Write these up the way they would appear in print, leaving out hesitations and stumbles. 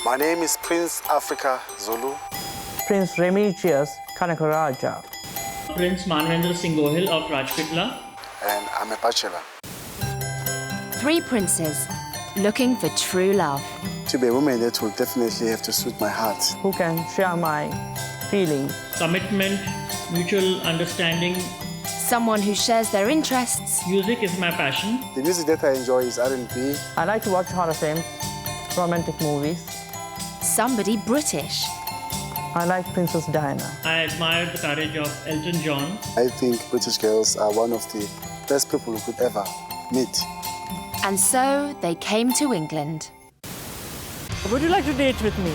My name is Prince Africa Zulu. Prince Remigius Kanakaraja. Prince Manvendra of Rajpitla. And I'm a bachelor. 3 princes looking for true love. To be a woman, that will definitely have to suit my heart. Who can share my feelings. Commitment, mutual understanding. Someone who shares their interests. Music is my passion. The music that I enjoy is R&B. I like to watch horror films, romantic movies. Somebody British. I like Princess Diana. I admire the courage of Elton John. I think British girls are one of the best people you could ever meet. And so they came to England. Would you like to date with me?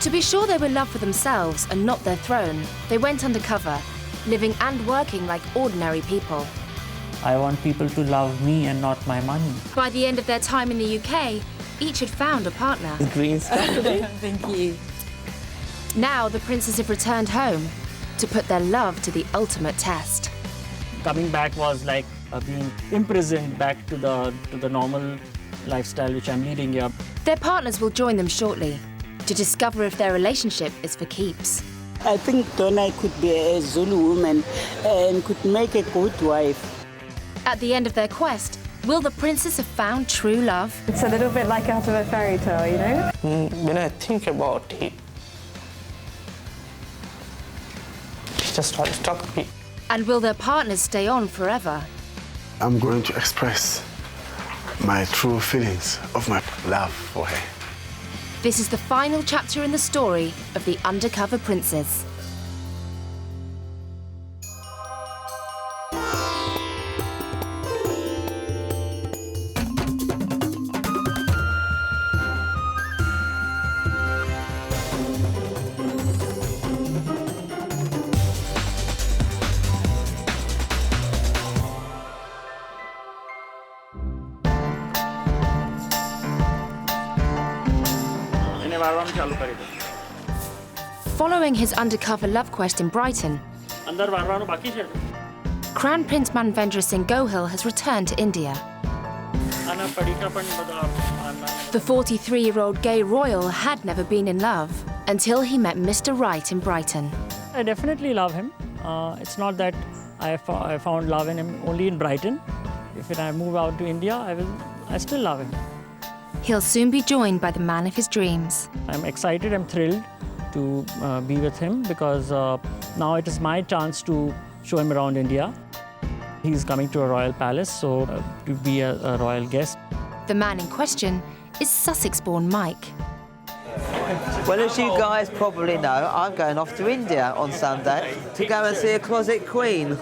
To be sure they were loved for themselves and not their throne, they went undercover, living and working like ordinary people. I want people to love me and not my money. By the end of their time in the UK, each had found a partner. Green stuff today. Thank you. Now the princes have returned home to put their love to the ultimate test. Coming back was like being imprisoned back to the normal lifestyle which I'm leading here. Their partners will join them shortly to discover if their relationship is for keeps. I think Donna could be a Zulu woman and could make a good wife. At the end of their quest, will the princes have found true love? It's a little bit like out of a fairy tale, you know? When I think about it, it just stopped me. And will their partners stay on forever? I'm going to express my true feelings of my love for her. This is the final chapter in the story of the Undercover Princes. Following his undercover love quest in Brighton, Crown Prince Manvendra Singh Gohil has returned to India. The 43-year-old gay royal had never been in love until he met Mr. Right in Brighton. I definitely love him. It's not that I found love in him only in Brighton. If I move out to India, I still love him. He'll soon be joined by the man of his dreams. I'm excited, I'm thrilled to be with him because now it is my chance to show him around India. He's coming to a royal palace, so to be a royal guest. The man in question is Sussex-born Mike. Well, as you guys probably know, I'm going off to India on Sunday to go and see a closet queen.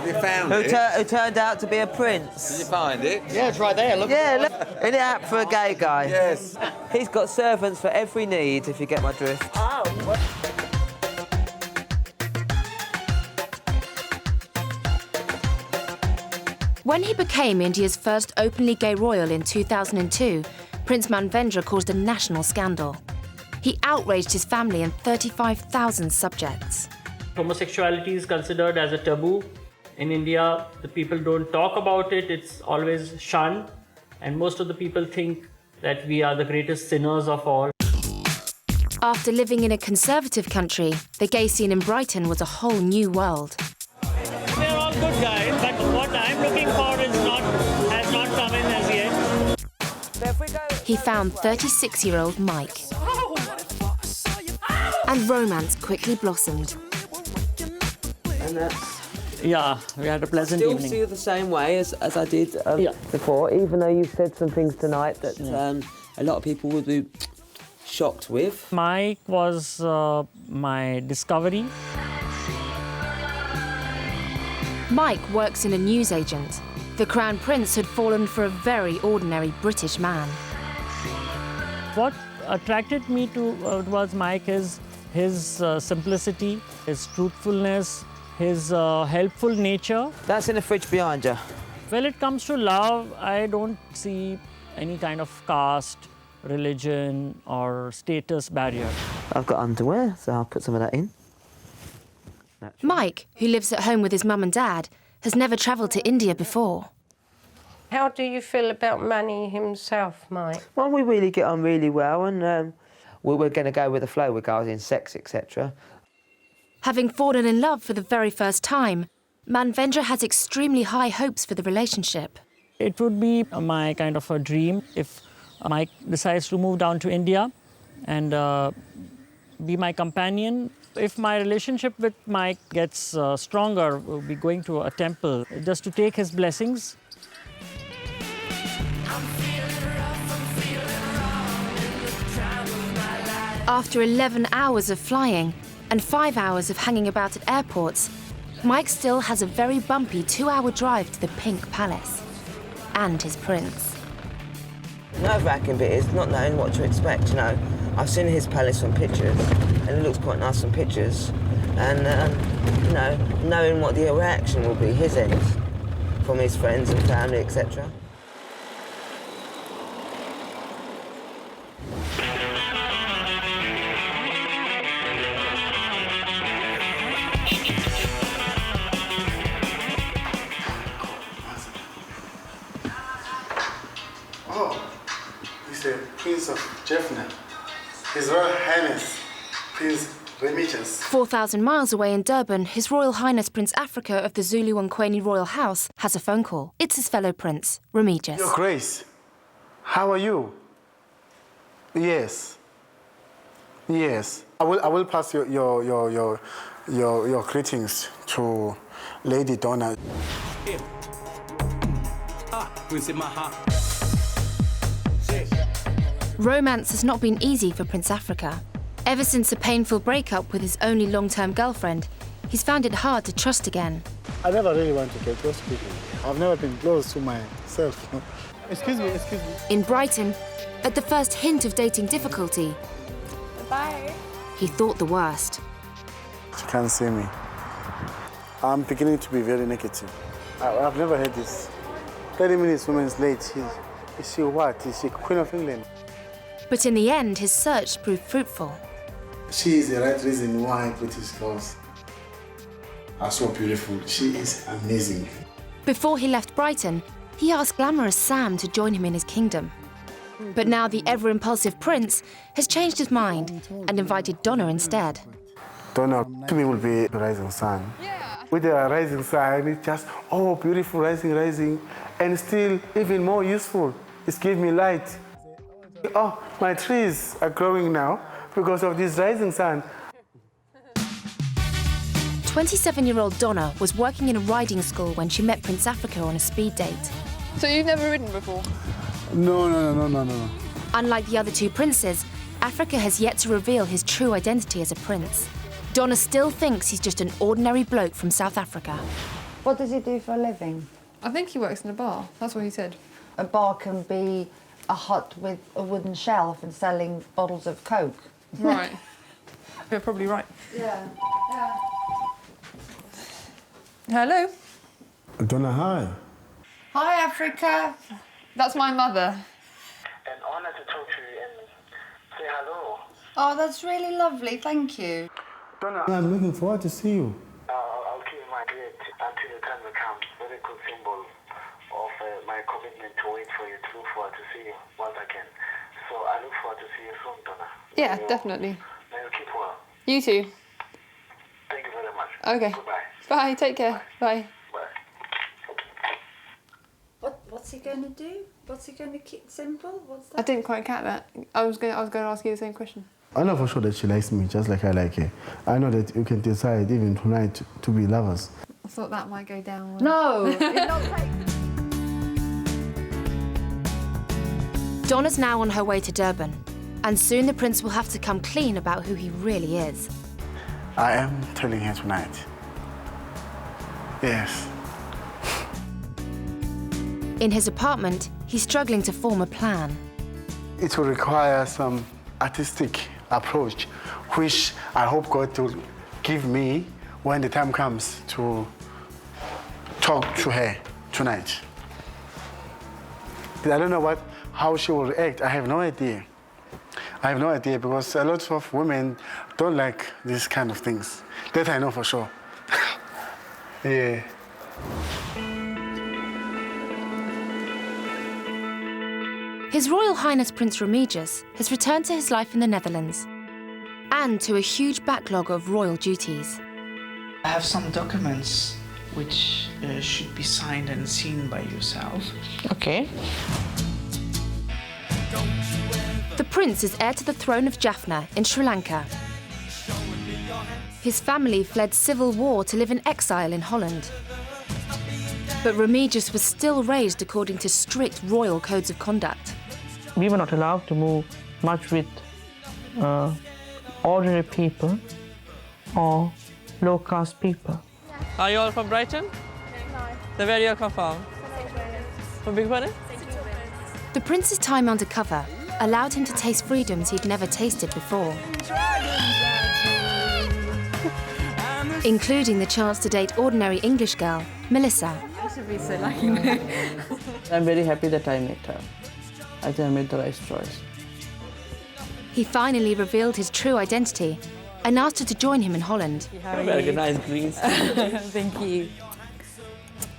You found who it? Turned out to be a prince. Did you find it? Yeah, it's right there. Look. Yeah, look. Isn't it apt for a gay guy? Yes. He's got servants for every need, if you get my drift. Oh. When he became India's first openly gay royal in 2002, Prince Manvendra caused a national scandal. He outraged his family and 35,000 subjects. Homosexuality is considered as a taboo. In India, the people don't talk about it, it's always shunned. And most of the people think that we are the greatest sinners of all. After living in a conservative country, the gay scene in Brighton was a whole new world. They're all good guys, but what I'm looking for has not come in as yet. He found 36-year-old Mike. And romance quickly blossomed. And that's... Yeah, we had a pleasant evening. Still see you the same way as I did before, even though you said some things tonight that a lot of people would be shocked with. Mike was my discovery. Mike works in a newsagent. The Crown Prince had fallen for a very ordinary British man. What attracted me towards Mike is his simplicity, his truthfulness, his helpful nature. That's in the fridge behind you. When it comes to love, I don't see any kind of caste, religion or status barrier. I've got underwear, so I'll put some of that in. Mike, who lives at home with his mum and dad, has never travelled to India before. How do you feel about Manny himself, Mike? Well, we really get on really well, and we're going to go with the flow regarding sex, etc. Having fallen in love for the very first time, Manvendra has extremely high hopes for the relationship. It would be my kind of a dream if Mike decides to move down to India and be my companion. If my relationship with Mike gets stronger, we'll be going to a temple just to take his blessings. After 11 hours of flying and 5 hours of hanging about at airports, Mike still has a very bumpy 2-hour drive to the Pink Palace and his prince. Nerve-wracking bit is not knowing what to expect, you know. I've seen his palace on pictures, and it looks quite nice on pictures. And, you know, knowing what the reaction will be, his end, from his friends and family, etc. Prince of Jaffna, His Royal Highness, Prince Remigius. 4,000 miles away in Durban, His Royal Highness Prince Africa of the Zulu and Queni Royal House has a phone call. It's his fellow prince, Remigius. Your Grace, how are you? Yes. Yes. I will pass your greetings to Lady Donna. Romance has not been easy for Prince Africa. Ever since a painful breakup with his only long-term girlfriend, he's found it hard to trust again. I never really want to get close to people. I've never been close to myself. Excuse me. In Brighton, at the first hint of dating difficulty, Bye. he thought the worst. She can't see me. I'm beginning to be very negative. I've never heard this. 30 minutes woman's late. Is she what? Is she Queen of England? But in the end, his search proved fruitful. She is the right reason why British girls are so beautiful. She is amazing. Before he left Brighton, he asked glamorous Sam to join him in his kingdom. But now the ever-impulsive prince has changed his mind and invited Donna instead. Donna, to me, will be the rising sun. Yeah. With the rising sun, it's just, oh, beautiful, rising, and still even more useful. It's giving me light. Oh, my trees are growing now because of this rising sun. 27-year-old Donna was working in a riding school when she met Prince Africa on a speed date. So you've never ridden before? No. Unlike the other two princes, Africa has yet to reveal his true identity as a prince. Donna still thinks he's just an ordinary bloke from South Africa. What does he do for a living? I think he works in a bar. That's what he said. A bar can be a hut with a wooden shelf and selling bottles of Coke. Right. You're probably right. Yeah. Hello. Donna, hi. Hi, Africa. That's my mother. An honour to talk to you and say hello. Oh, that's really lovely. Thank you. Donna, I'm looking forward to see you. I'll keep my date until the time will come. Very good symbol of my commitment to wait for you, to look forward to see you once again. So I look forward to see you soon, Donna. Yeah, definitely. May you keep well. You too. Thank you very much. Okay. Goodbye. Bye. Take care. Bye. What's he going to do? What's he going to keep simple? What's that? I didn't quite catch that. I was going to ask you the same question. I know for sure that she likes me just like I like her. I know that you can decide even tonight to be lovers. I thought that might go down. No. Donna's now on her way to Durban, and soon the prince will have to come clean about who he really is. I am telling her tonight. Yes. In his apartment, he's struggling to form a plan. It will require some artistic approach, which I hope God will give me when the time comes to talk to her tonight. I don't know how she will react. I have no idea. Because a lot of women don't like these kind of things. That I know for sure. Yeah. His Royal Highness Prince Remigius has returned to his life in the Netherlands and to a huge backlog of royal duties. I have some documents which should be signed and seen by yourself. Okay. The prince is heir to the throne of Jaffna in Sri Lanka. His family fled civil war to live in exile in Holland. But Remigius was still raised according to strict royal codes of conduct. We were not allowed to move much with ordinary people or low-caste people. Are you all from Brighton? No. So where do you come from? From Big Brighton? The prince's time undercover allowed him to taste freedoms he'd never tasted before, including the chance to date ordinary English girl, Melissa. I should be so lucky. I'm very happy that I met her. I think I made the right choice. He finally revealed his true identity and asked her to join him in Holland. Very nice greens. Thank you.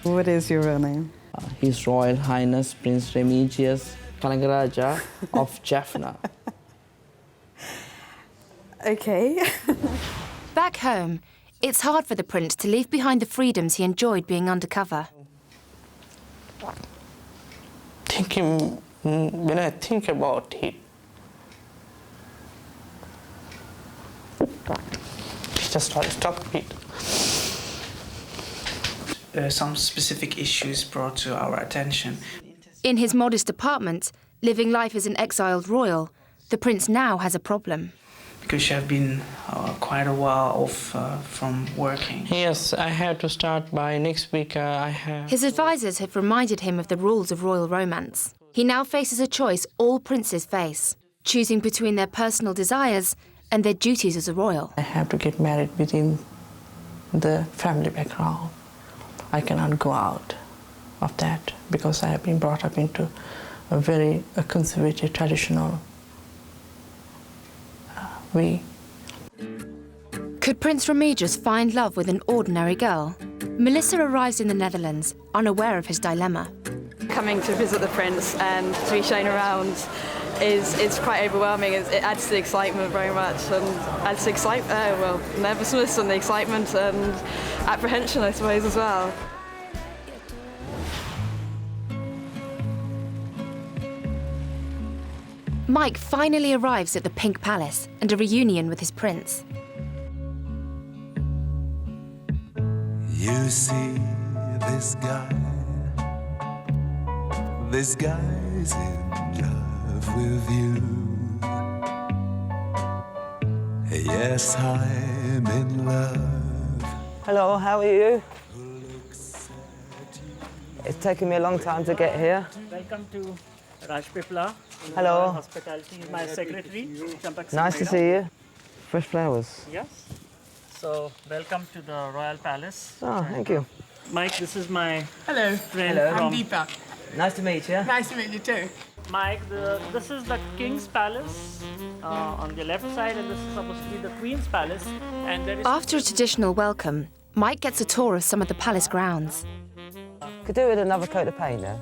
What is your real name? His Royal Highness Prince Remigius Kalangaraja of Jaffna. Okay. Back home, it's hard for the prince to leave behind the freedoms he enjoyed being undercover. When I think about it, just stop it. Some specific issues brought to our attention. In his modest apartment, living life as an exiled royal, the prince now has a problem. Because she have been quite a while off from working. Yes, I have to start by next week. His advisors have reminded him of the rules of royal romance. He now faces a choice all princes face, choosing between their personal desires and their duties as a royal. I have to get married within the family background. I cannot go out of that because I have been brought up into a very conservative, traditional way. Could Prince Remigius find love with an ordinary girl? Melissa arrives in the Netherlands, unaware of his dilemma. Coming to visit the prince and to be shown around is quite overwhelming. It adds to the excitement very much, and adds to nervousness and the excitement and apprehension, I suppose, as well. Mike finally arrives at the Pink Palace and a reunion with his prince. You see this guy's in love with you. Yes, I'm in love. Hello, how are you? It's taken me a long time to get here. Welcome to Rajpipla. Hello. Hospitality is my secretary. Nice to see you. Fresh flowers. Yes. So, welcome to the Royal Palace. Oh, thank you. Mike, this is my Hello. friend Hello. from... I'm Deepa. Nice to meet you. Nice to meet you too. Mike, this is the King's Palace on the left side, and this is supposed to be the Queen's Palace. And there is... After a traditional welcome, Mike gets a tour of some of the palace grounds. Could do with another coat of paint there.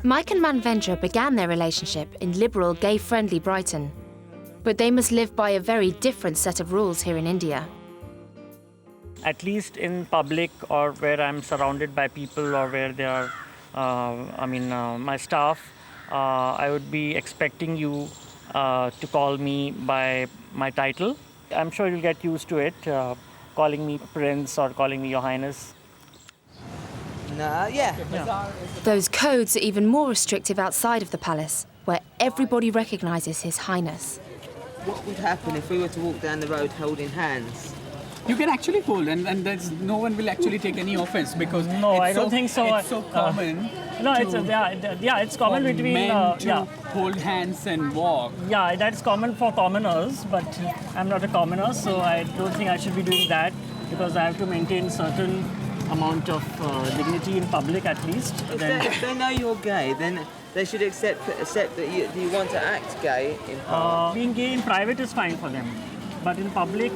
Mike and Manvendra began their relationship in liberal, gay-friendly Brighton. But they must live by a very different set of rules here in India. At least in public, or where I'm surrounded by people, or where they are, my staff, I would be expecting you to call me by my title. I'm sure you'll get used to it, calling me Prince or calling me Your Highness. Yeah. Those codes are even more restrictive outside of the palace, where everybody recognises His Highness. What would happen if we were to walk down the road holding hands? You can actually hold, and there's no one will actually take any offense because I don't think so. It's so common. It's common between men to hold hands and walk. Yeah, that's common for commoners, but I'm not a commoner, so I don't think I should be doing that because I have to maintain certain amount of dignity in public at least. If they know you're gay, then they should accept that you want to act gay in public. Being gay in private is fine for them, but in public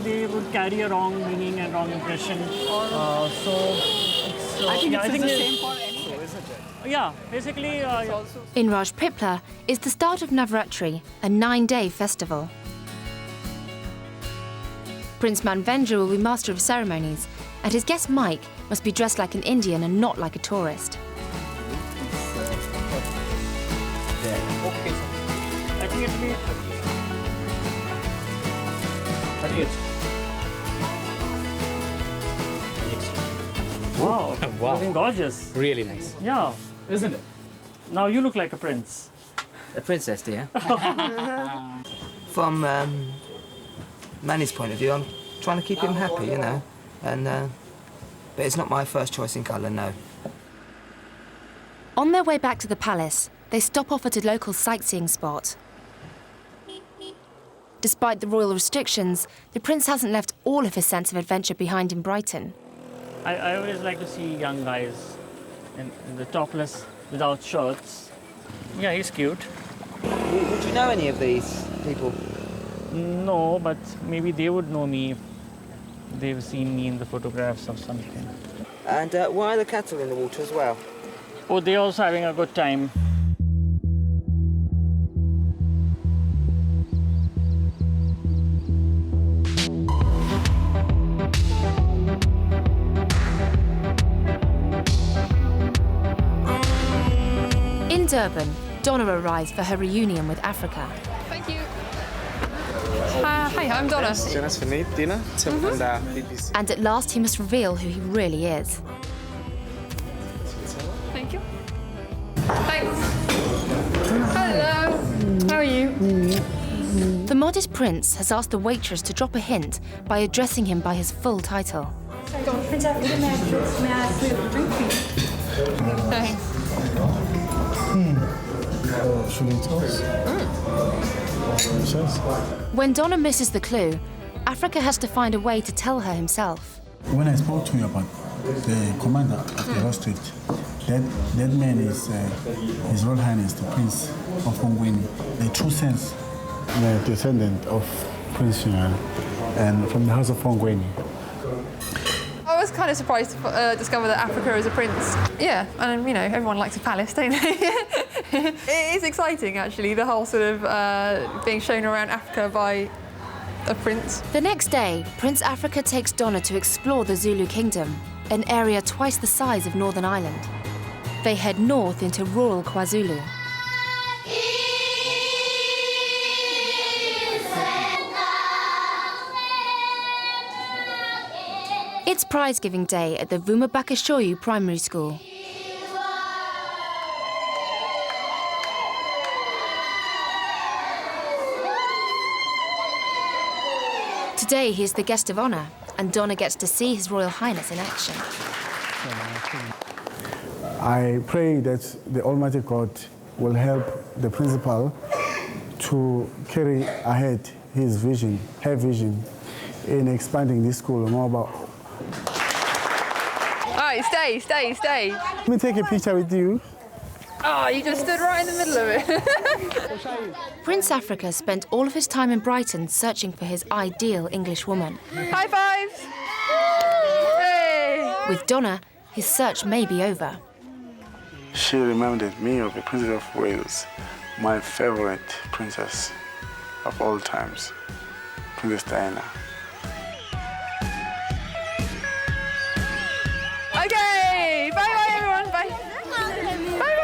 they would carry a wrong meaning and wrong impression. I think it's the same for anyone. Yeah, basically. In Rajpipla is the start of Navratri, a 9-day festival. Prince Manvendra will be master of ceremonies, and his guest Mike must be dressed like an Indian and not like a tourist. I think it'll be. Wow, Wow. looking gorgeous. Really nice. Yeah. Isn't it? Now you look like a prince. A princess, dear. From Manny's point of view, I'm trying to keep him happy, you know, and but it's not my first choice in colour, no. On their way back to the palace, they stop off at a local sightseeing spot. Despite the royal restrictions, the prince hasn't left all of his sense of adventure behind in Brighton. I always like to see young guys in the topless, without shirts. Yeah, he's cute. Would you know any of these people? No, but maybe they would know me if they've seen me in the photographs or something. And why are the cattle in the water as well? Oh, they're also having a good time. In Durban, Donna arrives for her reunion with Africa. Thank you. Hi, I'm Donna. And at last he must reveal who he really is. Thank you. Thanks. Hello. How are you? The modest prince has asked the waitress to drop a hint by addressing him by his full title. Prince Africa, may I ask you a drink, please? Thanks. When Donna misses the clue, Africa has to find a way to tell her himself. When I spoke to you about the commander of the hostage, that man is His Royal Highness the Prince of Ongweni, the true sense, the descendant of Prince Chingal, and from the house of Ongweni. I was kind of surprised to discover that Africa is a prince. Yeah, and you know, everyone likes a palace, don't they? It is exciting, actually, the whole sort of being shown around Africa by a prince. The next day, Prince Africa takes Donna to explore the Zulu kingdom, an area twice the size of Northern Ireland. They head north into rural KwaZulu. It's prize-giving day at the Vumabakashoyu Primary School. Today he is the guest of honour, and Donna gets to see His Royal Highness in action. I pray that the Almighty God will help the principal to carry ahead his vision, her vision, in expanding this school more about. All right, stay. Let me take a picture with you. Oh, you just stood right in the middle of it. Prince Africa spent all of his time in Brighton searching for his ideal English woman. High fives! Hey. With Donna, his search may be over. She reminded me of the Princess of Wales, my favorite princess of all times, Princess Diana. Okay, bye everyone, bye. Bye.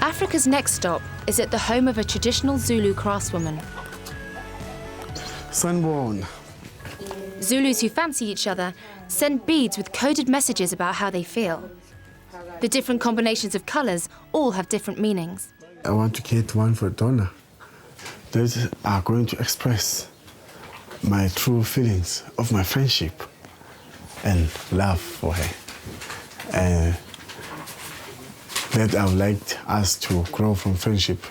Africa's next stop is at the home of a traditional Zulu craftswoman. Sunborn. Zulus who fancy each other send beads with coded messages about how they feel. The different combinations of colours all have different meanings. I want to get one for Donna. Those are going to express my true feelings of my friendship and love for her. That I would like us to grow from friendship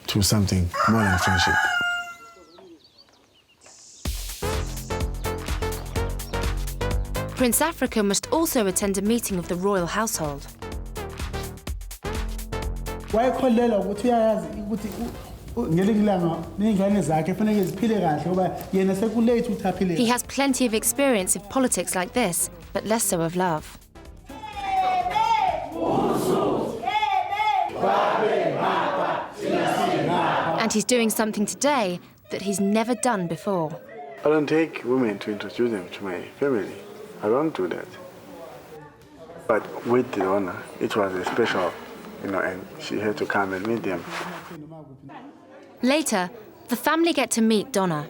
to something more than friendship. Prince Africa must also attend a meeting of the royal household. He has plenty of experience of politics like this, but less so of love. And he's doing something today that he's never done before. I don't take women to introduce them to my family. I don't do that. But with Donna, it was a special, and she had to come and meet them. Later, the family get to meet Donna.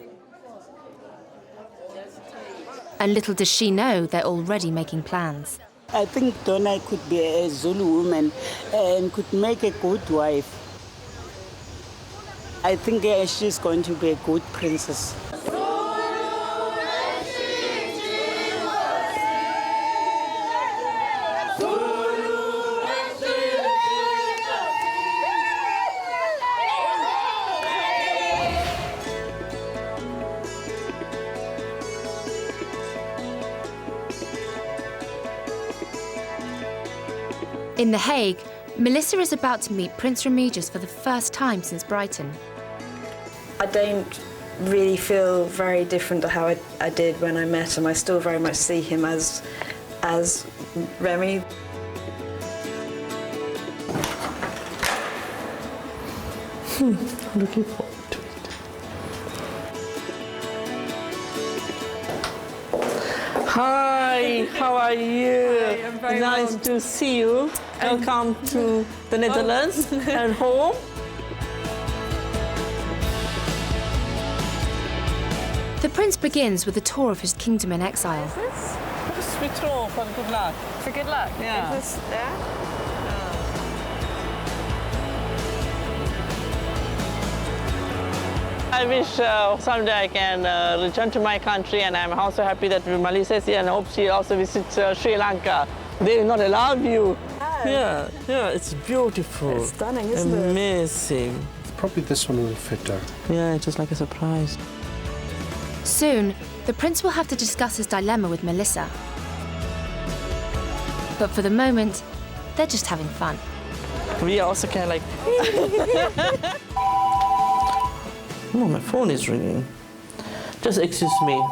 And little does she know they're already making plans. I think Donna could be a Zulu woman and could make a good wife. I think she's going to be a good princess. In The Hague, Melissa is about to meet Prince Remigius for the first time since Brighton. I don't really feel very different to how I did when I met him. I still very much see him as Remy. Looking forward to it. Hi, how are you? Hi, I'm very nice well. to see you. Welcome to the Netherlands and home. The prince begins with a tour of his kingdom in exile. Just we throw for good luck. For good luck? Yeah. Is this, yeah? I wish someday I can return to my country, and I'm also happy that Melissa is here, and I hope she also visits Sri Lanka. They will not allow you. Oh. Yeah, it's beautiful. It's stunning, isn't it? Amazing. Probably this one will fit her. Yeah, it's just like a surprise. Soon, the prince will have to discuss his dilemma with Melissa. But for the moment, they're just having fun. We also can like... Oh, my phone is ringing. Just excuse me.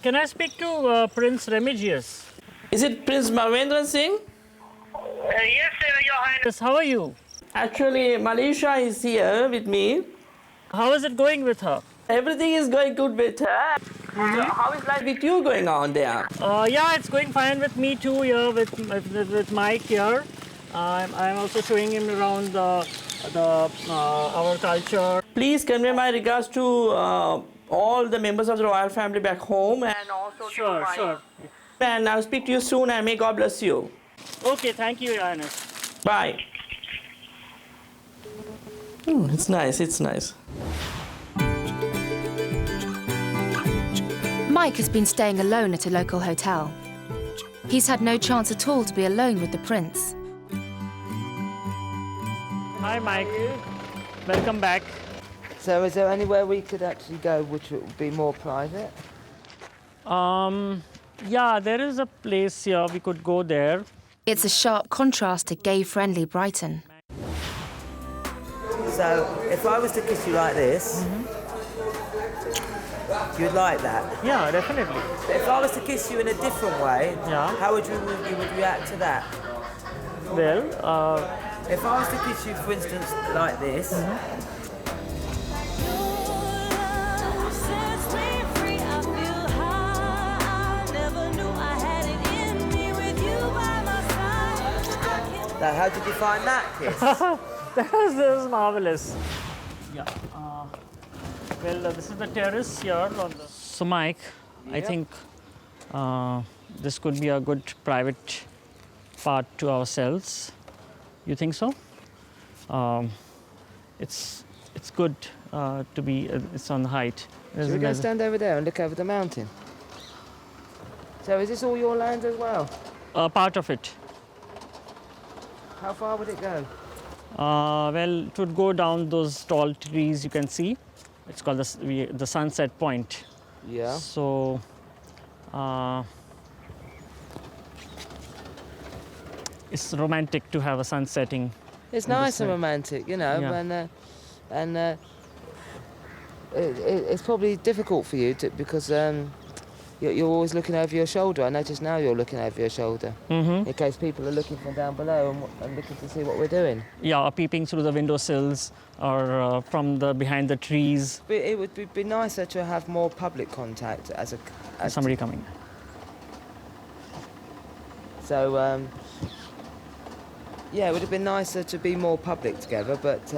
Can I speak to Prince Remigius? Is it Prince Manvendra Singh? Yes, Your Highness. How are you? Actually, Malaysia is here with me. How is it going with her? Everything is going good with her. So how is life with you going on there? Yeah, it's going fine with me too here with Mike here. I'm also showing him around our culture. Please convey my regards to all the members of the royal family back home, and also Sure. And I'll speak to you soon, and may God bless you. Okay, thank you, Your Highness. Bye. It's nice, it's nice. Mike has been staying alone at a local hotel. He's had no chance at all to be alone with the prince. Hi, Mike. Welcome back. So is there anywhere we could actually go which would be more private? Yeah, there is a place here. We could go there. It's a sharp contrast to gay-friendly Brighton. So if I was to kiss you like this, you'd like that? Yeah, definitely. If I was to kiss you in a different way, how would you react to that? Well, if I was to kiss you, for instance, like this. Now, how did you find that kiss? that was marvelous. Yeah. Well, this is the terrace here. So, Mike, I think this could be a good private part to ourselves. You think so? It's good to be. It's on the height. Should we go stand over there and look over the mountain? So is this all your land as well? Part of it. How far would it go? Well, it would go down those tall trees you can see. It's called the sunset point. Yeah. So, it's romantic to have a sun setting. It's nice and romantic, you know, and it's probably difficult for you because you're always looking over your shoulder. I notice now you're looking over your shoulder in case people are looking from down below and looking to see what we're doing. Yeah, peeping through the windowsills or from behind the trees. But it would be nicer to have more public contact as somebody coming. So, yeah, it would have been nicer to be more public together, but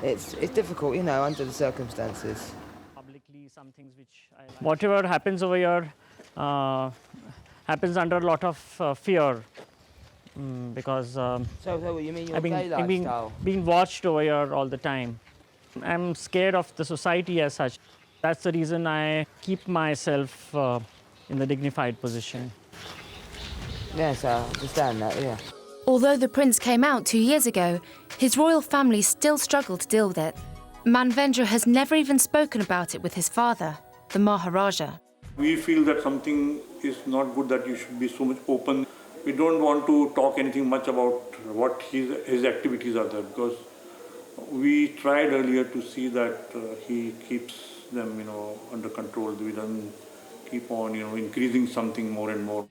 it's difficult, you know, under the circumstances. Publicly, some things which I like. Whatever happens over here happens under a lot of fear, because so you mean your gay lifestyle? Being watched over here all the time. I'm scared of the society as such. That's the reason I keep myself in the dignified position. Yes, I understand that, yeah. Although the prince came out 2 years ago, his royal family still struggle to deal with it. Manvendra has never even spoken about it with his father, the Maharaja. We feel that something is not good, that you should be so much open. We don't want to talk anything much about what his activities are there, because we tried earlier to see that he keeps them, you know, under control. He doesn't keep on, you know, increasing something more and more.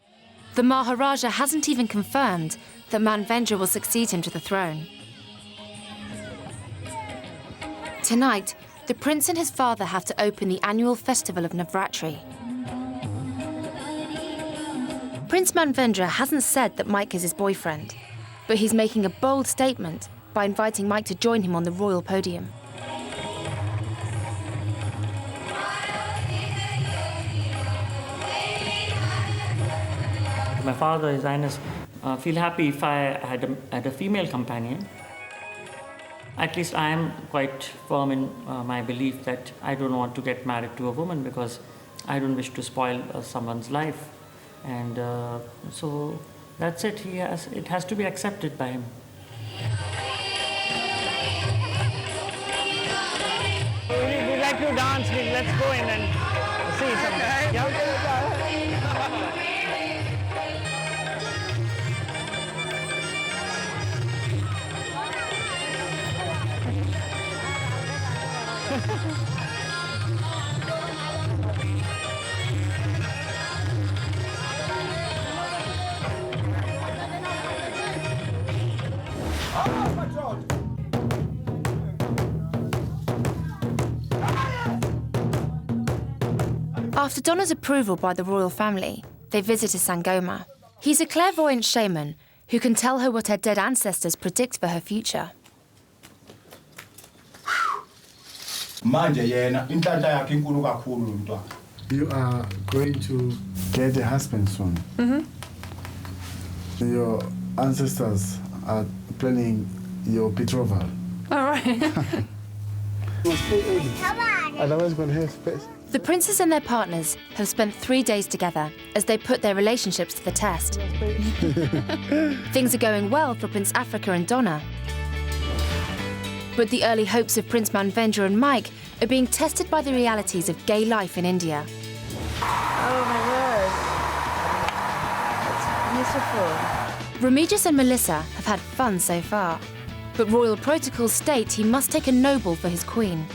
The Maharaja hasn't even confirmed that Manvendra will succeed him to the throne. Tonight, the prince and his father have to open the annual festival of Navratri. Prince Manvendra hasn't said that Mike is his boyfriend, but he's making a bold statement by inviting Mike to join him on the royal podium. My father, His Highness, feel happy if I had a female companion. At least I am quite firm in my belief that I don't want to get married to a woman because I don't wish to spoil someone's life. And so that's it. It has to be accepted by him. We'd like to dance. Let's go in and see something. Yeah? After Donna's approval by the royal family, they visited Sangoma. He's a clairvoyant shaman who can tell her what her dead ancestors predict for her future. You are going to get a husband soon. Your ancestors are planning your betrothal. All right. Otherwise, going to have space. The princes and their partners have spent 3 days together as they put their relationships to the test. Things are going well for Prince Africa and Donna. But the early hopes of Prince Manvendra and Mike are being tested by the realities of gay life in India. Oh my word. That's beautiful. Remigius and Melissa have had fun so far, but royal protocols state he must take a noble for his queen.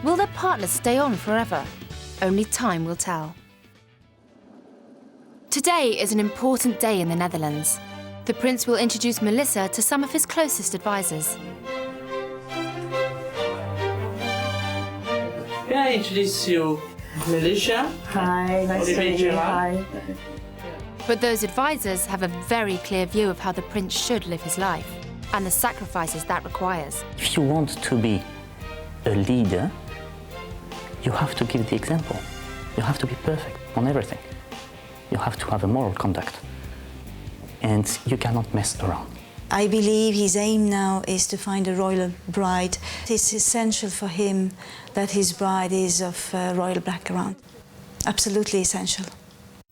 Will their partners stay on forever? Only time will tell. Today is an important day in the Netherlands. The prince will introduce Melissa to some of his closest advisors. May I introduce you, Melissa? Hi, nice to meet you. Hi. But those advisors have a very clear view of how the prince should live his life and the sacrifices that requires. If you want to be a leader, you have to give the example. You have to be perfect on everything. You have to have a moral conduct. And you cannot mess around. I believe his aim now is to find a royal bride. It's essential for him that his bride is of royal background. Absolutely essential.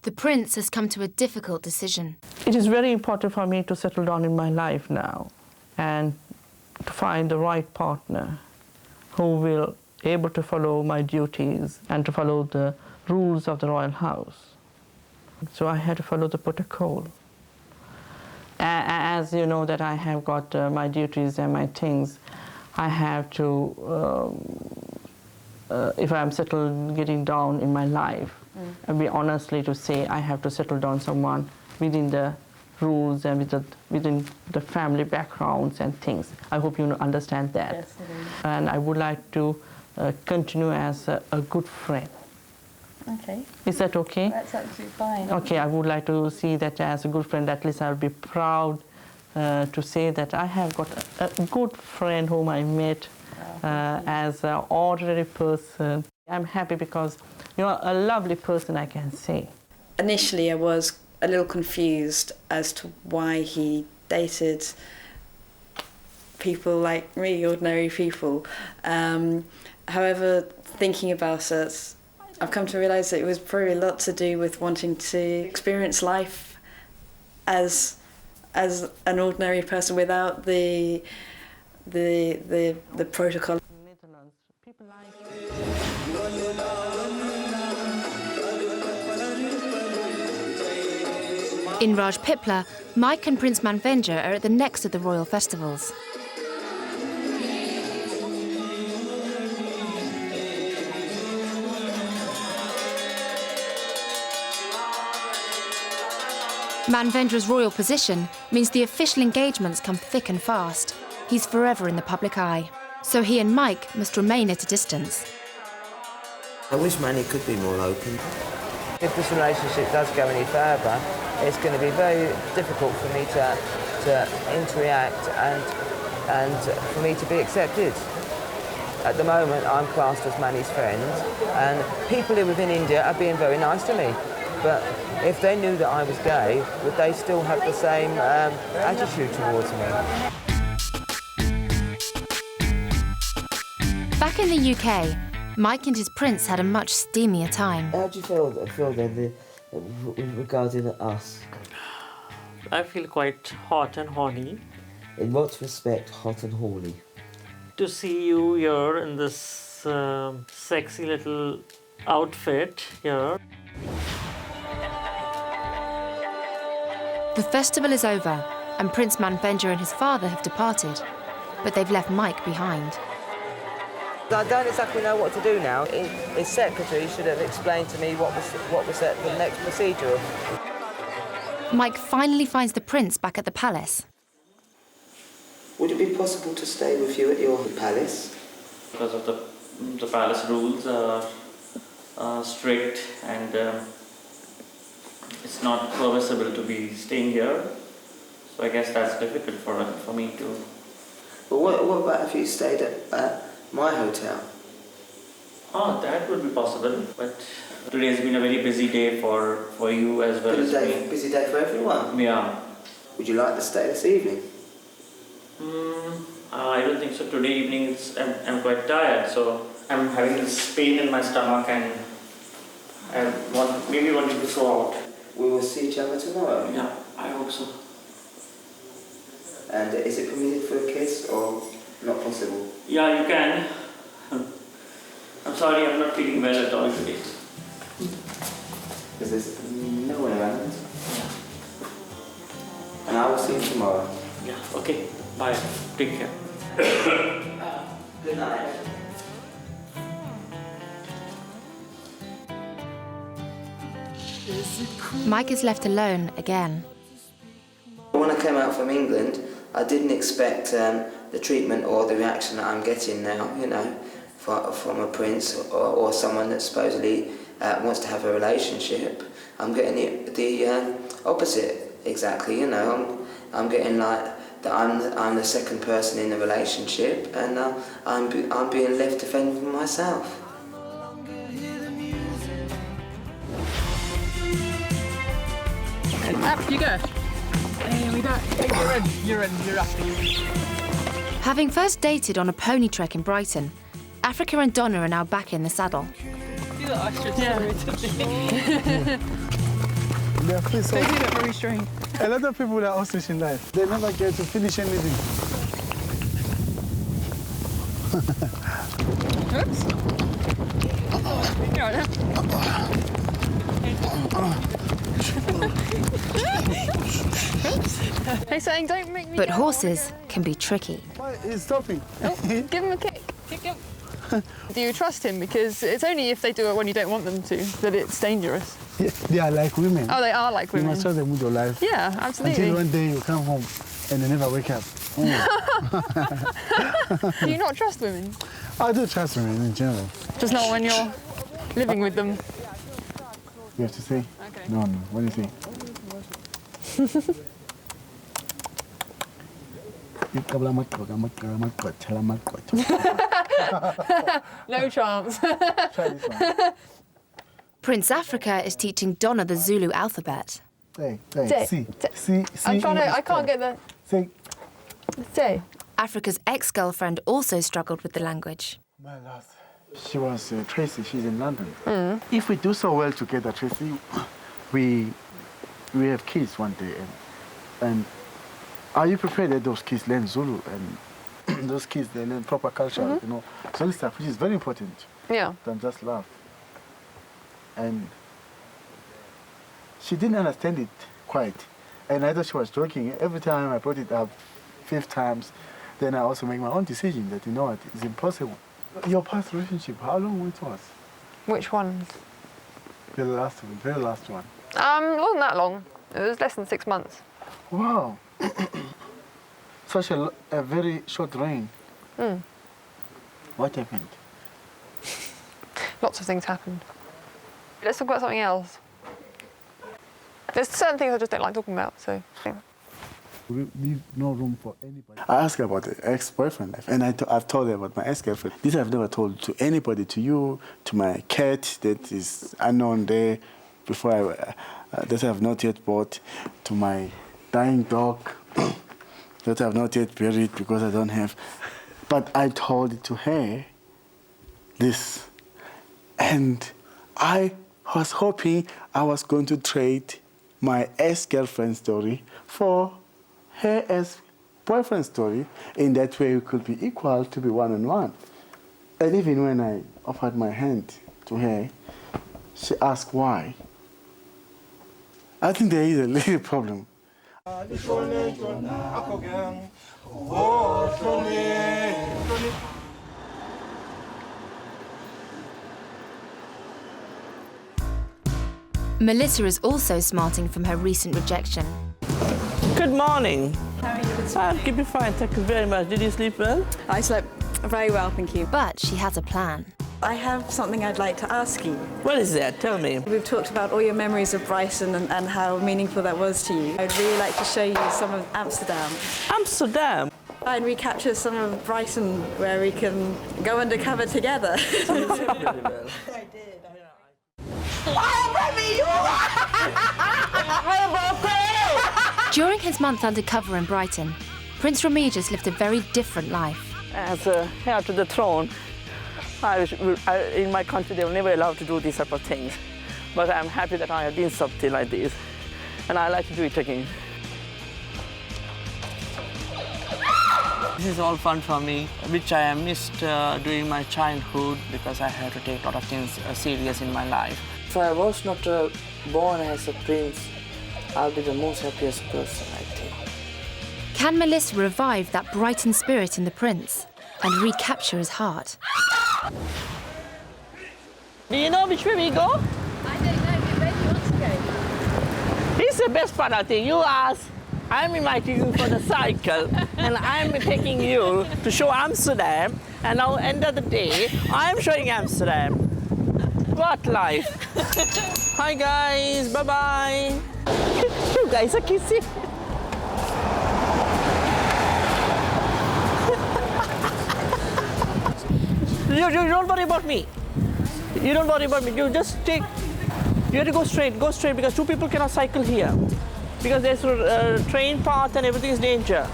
The prince has come to a difficult decision. It is very important for me to settle down in my life now and to find the right partner who will be able to follow my duties and to follow the rules of the royal house. So I had to follow the protocol. As you know that I have got my duties and my things, I have to, if I'm settled, getting down in my life, be honestly to say I have to settle down someone within the rules and within the family backgrounds and things. I hope you understand that. Yes, it is. And I would like to continue as a good friend. Okay. Is that okay? That's absolutely fine. Okay, I would like to see that as a good friend. At least I'll be proud to say that I have got a good friend whom I met as an ordinary person. I'm happy because you're a lovely person, I can say. Initially, I was a little confused as to why he dated people like me, ordinary people. However, thinking about it, I've come to realise that it was probably a lot to do with wanting to experience life as an ordinary person without the protocol. In Rajpipla, Mike and Prince Manvendra are at the next of the royal festivals. Manvendra's royal position means the official engagements come thick and fast. He's forever in the public eye, so he and Mike must remain at a distance. I wish Manny could be more open. If this relationship does go any further, it's going to be very difficult for me to interact and for me to be accepted. At the moment, I'm classed as Manny's friend, and people here within India are being very nice to me. But if they knew that I was gay, would they still have the same attitude towards me? Back in the UK, Mike and his prince had a much steamier time. How do you feel then regarding us? I feel quite hot and horny. In what respect, hot and horny? To see you here in this sexy little outfit here. The festival is over, and Prince Manvendra and his father have departed, but they've left Mike behind. I don't exactly know what to do now. His secretary should have explained to me what was the next procedure. Mike finally finds the prince back at the palace. Would it be possible to stay with you at your palace? Because of the palace rules are strict, and it's not permissible to be staying here. So I guess that's difficult for me to. But what about if you stayed at my hotel? Oh, that would be possible. But today has been a very busy day for you as well as me. Busy day for everyone? Yeah. Would you like to stay this evening? I don't think so. Today evening I'm quite tired, so I'm having this pain in my stomach and I maybe wanting to go out. We will see each other tomorrow? Yeah, I hope so. And is it permitted for a kiss or not possible? Yeah, you can. I'm sorry, I'm not feeling well at all today. Because there's no one around. Yeah. And I will see you tomorrow. Yeah, okay. Bye. Take care. Good night. Mike is left alone again. When I came out from England, I didn't expect the treatment or the reaction that I'm getting now, you know, from a prince or someone that supposedly wants to have a relationship. I'm getting the opposite exactly, you know. I'm getting like that I'm the second person in the relationship, and I'm being left to fend for myself. Up you go. Here we go. You're in. You're up. Having first dated on a pony trek in Brighton, Africa and Donna are now back in the saddle. They are free, so They do look very strange. a lot of people are ostrich in life. They never get to finish anything. Oops. You're all right Hey, saying don't make me. But horses can be tricky. Why? He's stopping. Oh, give him a kick. Kick him. Do you trust him? Because it's only if they do it when you don't want them to that it's dangerous. Yeah, they are like women. Oh, they are like women. You must trust them with your life. Yeah, absolutely. Until one day you come home and they never wake up. Do you not trust women? I do trust women in general. Just not when you're living with them? You have to say? Okay. No. What do you say? No chance. Try this one. Prince Africa is teaching Donna the Zulu alphabet. Hey, See. I'm trying to, I can't get the... Say. Say. Africa's ex-girlfriend also struggled with the language. My last. She was Tracy, she's in London. If we do so well together, Tracy, we have kids one day. And are you prepared that those kids learn Zulu and those kids, they learn proper culture, you know, Zulu stuff, which is very important. Yeah. Than just love. And she didn't understand it quite. And I thought she was joking. Every time I brought it up 5 times, then I also make my own decision that, you know what, it's impossible. Your past relationship, how long it was? Which ones? The last one, very last one. It wasn't that long. It was less than 6 months. Wow. Such a very short reign. What happened? Lots of things happened. Let's talk about something else. There's certain things I just don't like talking about, so... Yeah. We leave no room for anybody. I asked her about the ex-boyfriend life, and I've told her about my ex-girlfriend. This I've never told to anybody, to you, to my cat that is unknown there, before that I have not yet bought, to my dying dog that I have not yet buried because I don't have. But I told it to her, this, and I was hoping I was going to trade my ex-girlfriend story for her ex-boyfriend story. In that way, we could be equal, to be one-on-one. And even when I offered my hand to her, she asked why. I think there is a little problem. Melissa is also smarting from her recent rejection. Good morning. How are you? I'm keeping fine, thank you very much. Did you sleep well? I slept very well, thank you. But she has a plan. I have something I'd like to ask you. What is that? Tell me. We've talked about all your memories of Brighton and how meaningful that was to you. I'd really like to show you some of Amsterdam. Amsterdam? And recapture some of Brighton where we can go undercover together. During his month undercover in Brighton, Prince Remigius lived a very different life. As a heir to the throne, in my country they were never allowed to do these type of things. But I'm happy that I have been something like this, and I like to do it again. This is all fun for me, which I missed during my childhood because I had to take a lot of things serious in my life. If I was not born as a prince, I'll be the most happiest person, I think. Can Melissa revive that Brighton spirit in the prince and recapture his heart? Do you know which way we go? I don't know, but where do you want to go? This is the best part, I think. You ask, I'm inviting you for the cycle, and I'm taking you to show Amsterdam, and now, end of the day, I'm showing Amsterdam. What life? Hi, guys. Bye-bye. You guys are kissing. You don't worry about me. You don't worry about me. You just take... You have to go straight because 2 people cannot cycle here. Because there's a train path and everything is danger.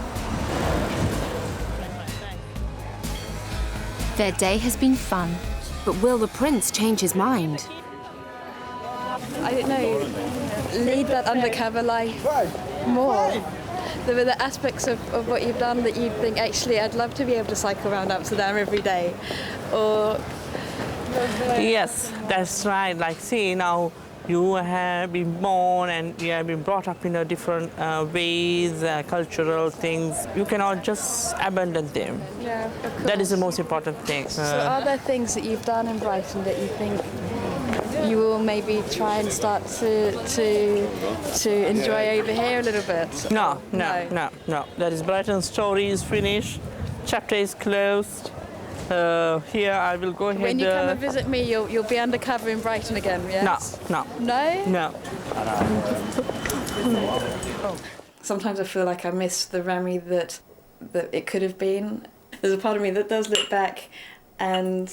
Their day has been fun, but will the prince change his mind? I don't know, lead that undercover life more. There were the aspects of what you've done that you think, actually, I'd love to be able to cycle around Amsterdam every day. Or... Yes, that's right. Like, see, now, You have been born and you have been brought up in a different ways, cultural things. You cannot just abandon them. Yeah, of course. That is the most important thing. So are there things that you've done in Brighton that you think you will maybe try and start to enjoy over here a little bit? No. That is Brighton's story is finished. Chapter is closed. Here I will go ahead. When you come and visit me, you'll be undercover in Brighton again, yes? No. No? Sometimes I feel like I miss the Remy that it could have been. There's a part of me that does look back and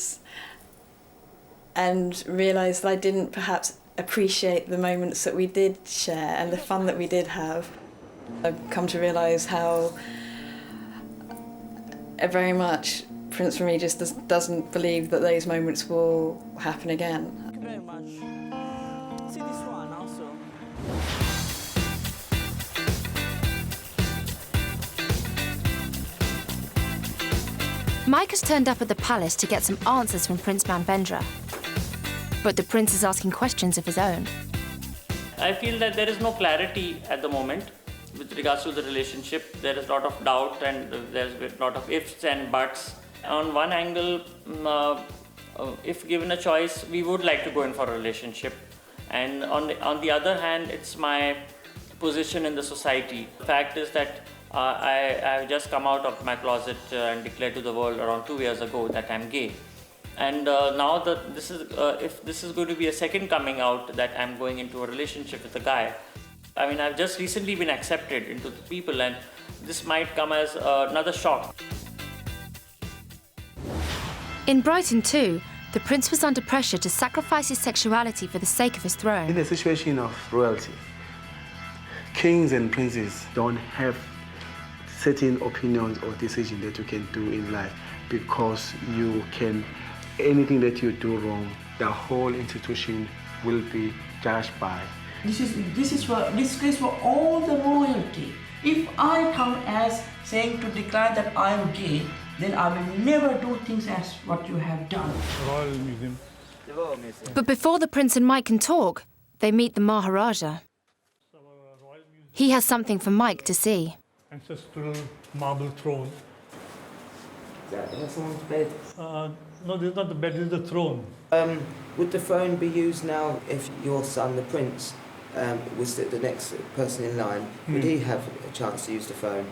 realise that I didn't perhaps appreciate the moments that we did share and the fun that we did have. I've come to realise how very much Prince Remigius doesn't believe that those moments will happen again. Thank you very much. See this one also. Mike has turned up at the palace to get some answers from Prince Manvendra. But the prince is asking questions of his own. I feel that there is no clarity at the moment with regards to the relationship. There is a lot of doubt and there's a lot of ifs and buts. On one angle, if given a choice, we would like to go in for a relationship. And on the other hand, it's my position in the society. The fact is that I have just come out of my closet and declared to the world around 2 years ago that I'm gay. And now that if this is going to be a second coming out that I'm going into a relationship with a guy, I mean, I've just recently been accepted into the people and this might come as another shock. In Brighton too, the prince was under pressure to sacrifice his sexuality for the sake of his throne. In the situation of royalty, kings and princes don't have certain opinions or decisions that you can do in life because anything that you do wrong, the whole institution will be judged by. This goes for all the royalty. If I come as saying to declare that I am gay, then I will never do things as what you have done. Royal Museum. But before the prince and Mike can talk, they meet the Maharaja. He has something for Mike to see. Ancestral marble throne. Is that someone's bed? No, this is not the bed, this is the throne. Would the throne be used now if your son, the prince, was the next person in line? Would he have a chance to use the throne?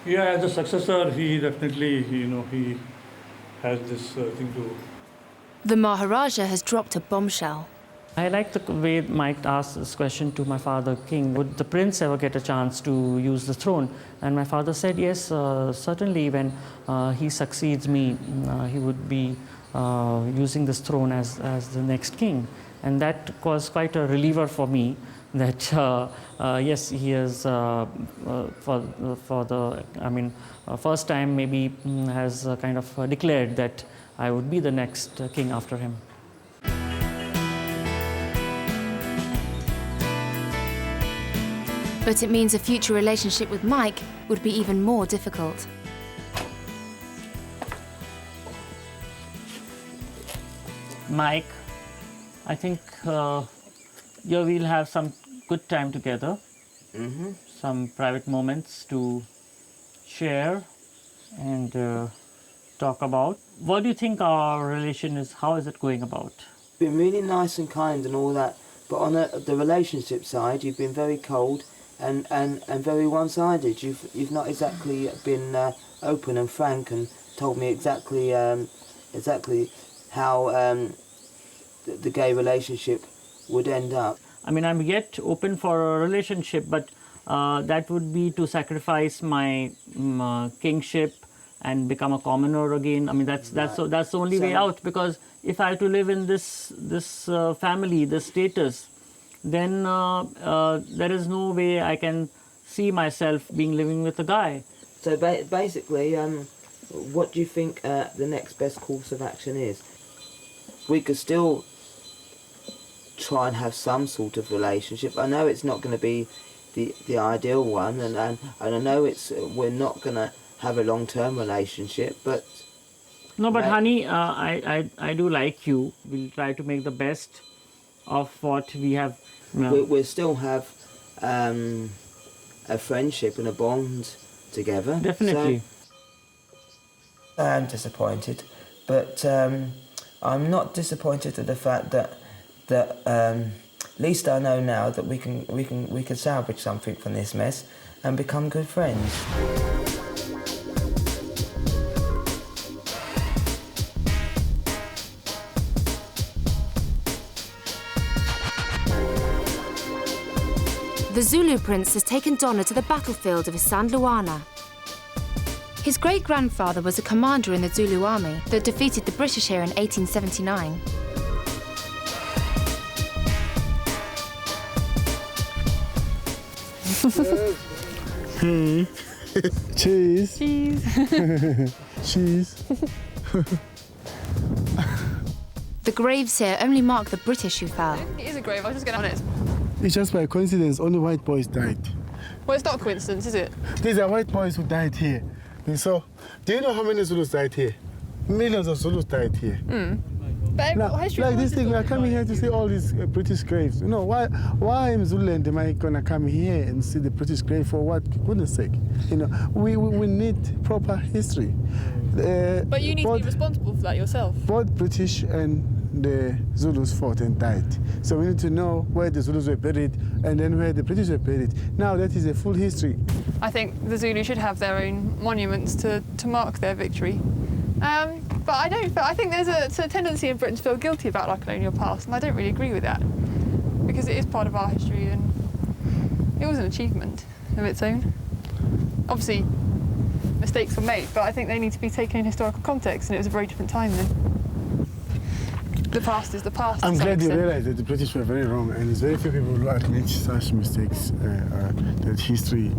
Yeah, as a successor, he definitely, he has this thing to... The Maharaja has dropped a bombshell. I like the way Mike asked this question to my father, King. Would the prince ever get a chance to use the throne? And my father said, yes, certainly when he succeeds me, he would be using this throne as the next king. And that was quite a reliever for me that, yes, he is, for the, first time maybe has kind of declared that I would be the next king after him. But it means a future relationship with Mike would be even more difficult. Mike, I think we'll have some good time together. Some private moments to share and talk about. What do you think our relation is? How is it going about? Been really nice and kind and all that, but on the relationship side, you've been very cold and very one-sided. You've not exactly been open and frank and told me exactly how the gay relationship would end up. I mean, I'm yet open for a relationship, but that would be to sacrifice my kingship and become a commoner again. I mean, that's the only way out, because if I have to live in this family, this status, then there is no way I can see myself living with a guy. So basically, what do you think the next best course of action is? We could still try and have some sort of relationship. I know it's not going to be the ideal one, and I know we're not going to have a long-term relationship, but... No, but honey, I do like you. We'll try to make the best of what we have. We'll still have a friendship and a bond together. Definitely. So I am disappointed, but I'm not disappointed at the fact that at least I know now that we can salvage something from this mess and become good friends. The Zulu prince has taken Donna to the battlefield of San Luana. His great-grandfather was a commander in the Zulu army that defeated the British here in 1879. Hey. Cheese. Cheese. Cheese. The graves here only mark the British who fell. It is a grave, I was just going on it. It's just by coincidence, only white boys died. Well, it's not a coincidence, is it? These are white boys who died here. And so, do you know how many Zulus died here? Millions of Zulus died here. But Now, like this thing, we are coming here to see all these British graves. You know, why in Zululand am I gonna come here and see the British grave for what? Goodness sake. You know, we need proper history. But you need to be responsible for that yourself. Both British and the Zulus fought and died. So we need to know where the Zulus were buried and then where the British were buried. Now that is a full history. I think the Zulu should have their own monuments to mark their victory. But I think there's a tendency in Britain to feel guilty about our colonial past, and I don't really agree with that, because it is part of our history and it was an achievement of its own. Obviously, mistakes were made, but I think they need to be taken in historical context, and it was a very different time then. The past is the past. I'm glad you realize that the British were very wrong, and there's very few people who admit such mistakes, that history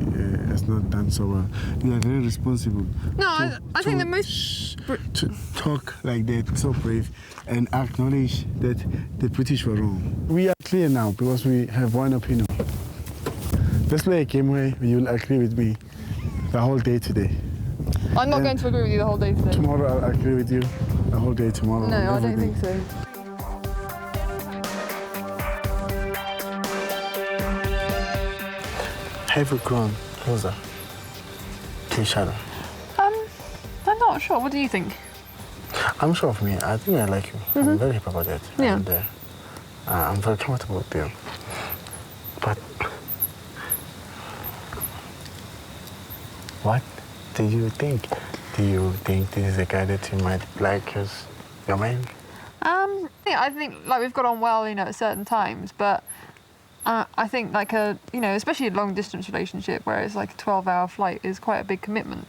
has not done so well. You are very responsible. No, I think that most... To talk like that, so brave, and acknowledge that the British were wrong. We are clear now because we have one opinion. Let's play a game where you'll agree with me the whole day today. I'm not going to agree with you the whole day today. Tomorrow I'll agree with you the whole day tomorrow. No, I don't think so. Have we grown closer to each other? I'm not sure. What do you think? I'm sure of me. I think I like you. I'm very happy about that. Yeah. And I'm very comfortable with you. But what do you think? Do you think this is a guy that you might like as your man? I think like we've got on well, at certain times, but I think like especially a long distance relationship where it's like a 12-hour flight is quite a big commitment.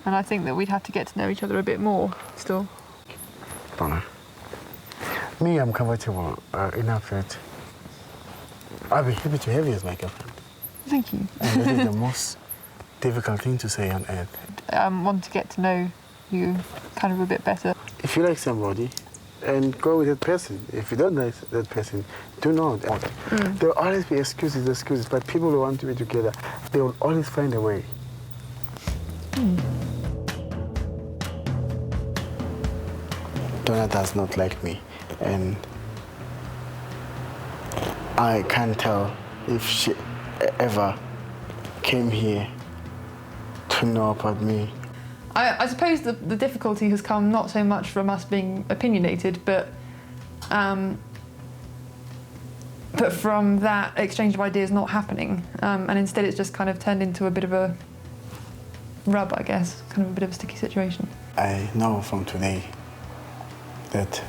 And I think that we'd have to get to know each other a bit more still. Donna, me, I'm comfortable enough that I'll be happy to have you as my girlfriend. Thank you. And that is the most difficult thing to say on earth. I want to get to know you kind of a bit better. If you like somebody, and go with that person. If you don't like that person, do not. There will always be excuses, but people who want to be together, they will always find a way. Donna does not like me, and I can't tell if she ever came here to know about me. I suppose the difficulty has come not so much from us being opinionated, but from that exchange of ideas not happening, and instead it's just kind of turned into a bit of a rub, I guess, kind of a bit of a sticky situation. I know from today that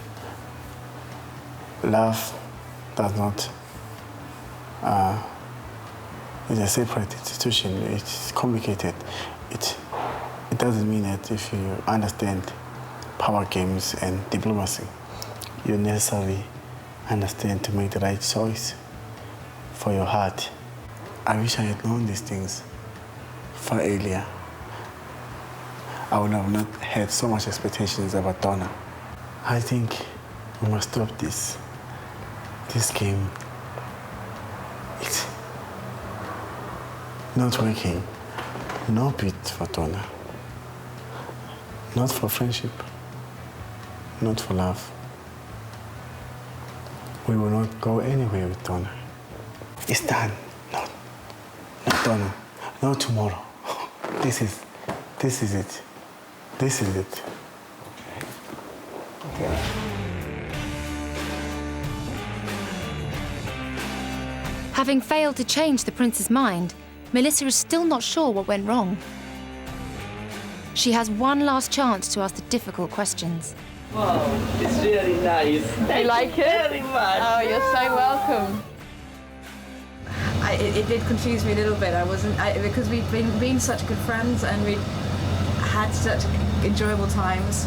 love does not is a separate institution. It's complicated. It doesn't mean that if you understand power games and diplomacy, you necessarily understand to make the right choice for your heart. I wish I had known these things far earlier. I would have not had so much expectations about Donna. I think we must stop this game. It's not working. No bit for Donna. Not for friendship. Not for love. We will not go anywhere with Donna. It's done. Not Donna. Not tomorrow. This is it. This is it. Okay. Having failed to change the prince's mind, Melissa is still not sure what went wrong. She has one last chance to ask the difficult questions. Wow, it's really nice. You like it? Very much. Oh, you're so welcome. It did confuse me a little bit. Because we've been such good friends and we had such enjoyable times.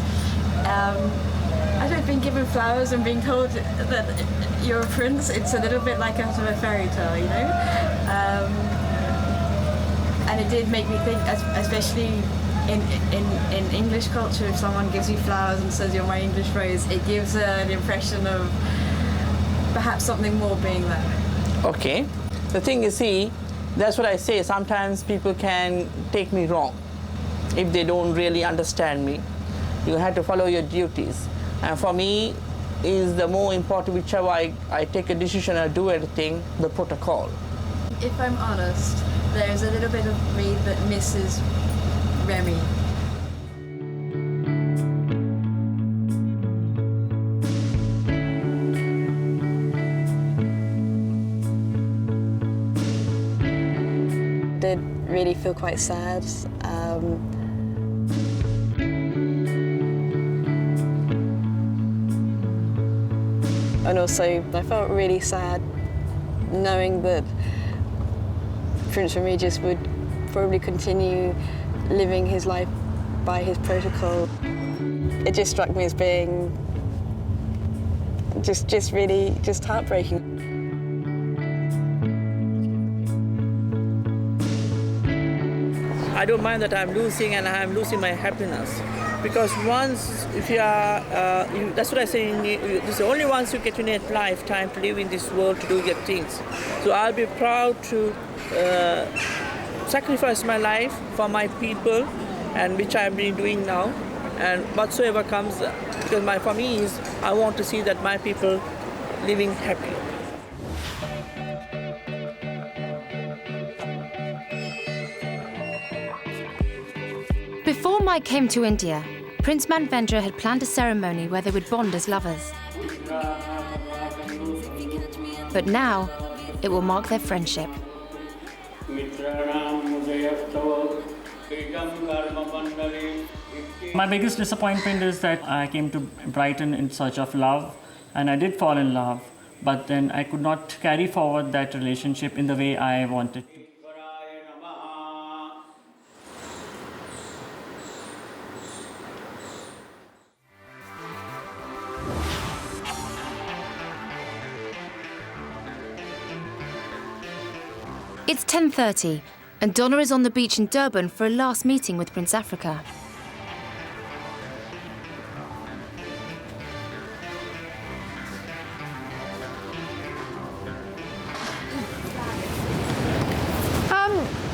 I don't been given flowers and being told that you're a prince. It's a little bit like out of a fairy tale, you know. And it did make me think, especially in English culture, if someone gives you flowers and says you're my English rose, it gives an impression of perhaps something more being there. Okay. The thing is, see, that's what I say. Sometimes people can take me wrong if they don't really understand me. You have to follow your duties. And for me, is the more important, whichever I take a decision or do anything, the protocol. If I'm honest, there's a little bit of me that misses Remy. Did really feel quite sad. And also, I felt really sad knowing that Prince Remigius would probably continue living his life by his protocol. It just struck me as being just really heartbreaking. I don't mind that I'm losing and I'm losing my happiness. Because once, if you are, that's what I say, this is only once you get in a lifetime to live in this world to do your things. So I'll be proud to sacrifice my life for my people, and which I've been doing now. And whatsoever comes, because for me is, I want to see that my people living happy. Before Mike came to India, Prince Manvendra had planned a ceremony where they would bond as lovers. But now, it will mark their friendship. My biggest disappointment is that I came to Brighton in search of love, and I did fall in love, but then I could not carry forward that relationship in the way I wanted to. It's 10:30, and Donna is on the beach in Durban for a last meeting with Prince Africa.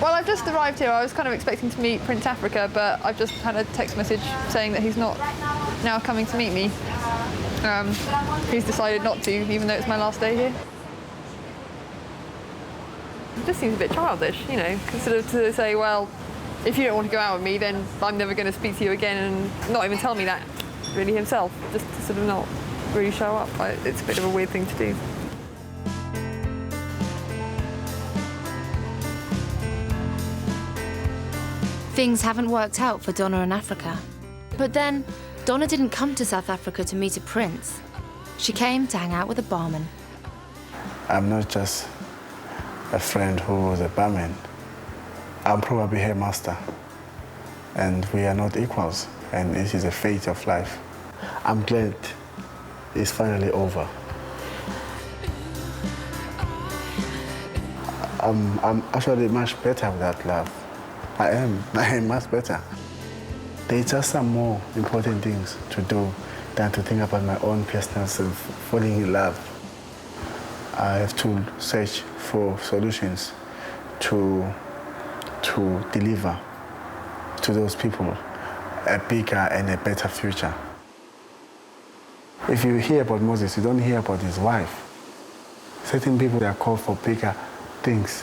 Well, I've just arrived here. I was kind of expecting to meet Prince Africa, but I've just had a text message saying that he's not now coming to meet me. He's decided not to, even though it's my last day here. It just seems a bit childish, you know, sort of to say, well, if you don't want to go out with me, then I'm never going to speak to you again, and not even tell me that, really, himself, just to sort of not really show up. It's a bit of a weird thing to do. Things haven't worked out for Donna in Africa. But then, Donna didn't come to South Africa to meet a prince. She came to hang out with a barman. I'm not just a friend who was a barman. I'm probably her master. And we are not equals. And this is a fate of life. I'm glad it's finally over. I'm actually much better with that love. I am much better. There's just some more important things to do than to think about my own personal self, falling in love. I have to search for solutions to deliver to those people a bigger and a better future. If you hear about Moses, you don't hear about his wife. Certain people, they are called for bigger things.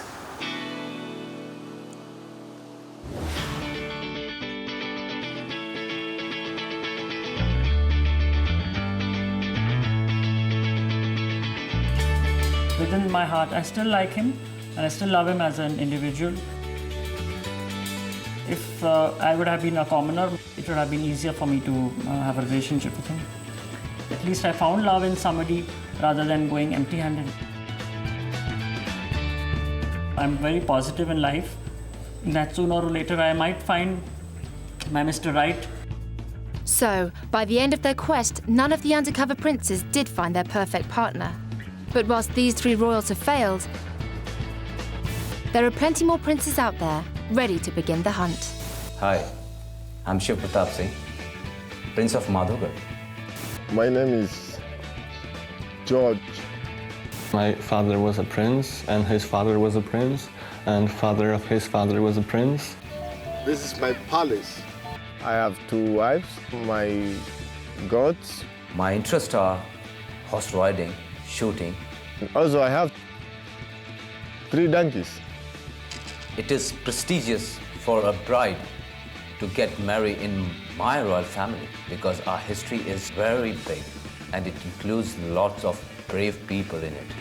Within my heart, I still like him and I still love him as an individual. If I would have been a commoner, it would have been easier for me to have a relationship with him. At least I found love in somebody rather than going empty-handed. I'm very positive in life, that sooner or later I might find my Mr. Right. So, by the end of their quest, none of the undercover princes did find their perfect partner. But whilst these three royals have failed, there are plenty more princes out there ready to begin the hunt. Hi, I'm Shiv Pratap Singh, Prince of Madhugarh. My name is George. My father was a prince, and his father was a prince, and father of his father was a prince. This is my palace. I have 2 wives, my goats. My interests are horse riding, shooting. Also, I have 3 donkeys. It is prestigious for a bride to get married in my royal family because our history is very big and it includes lots of brave people in it.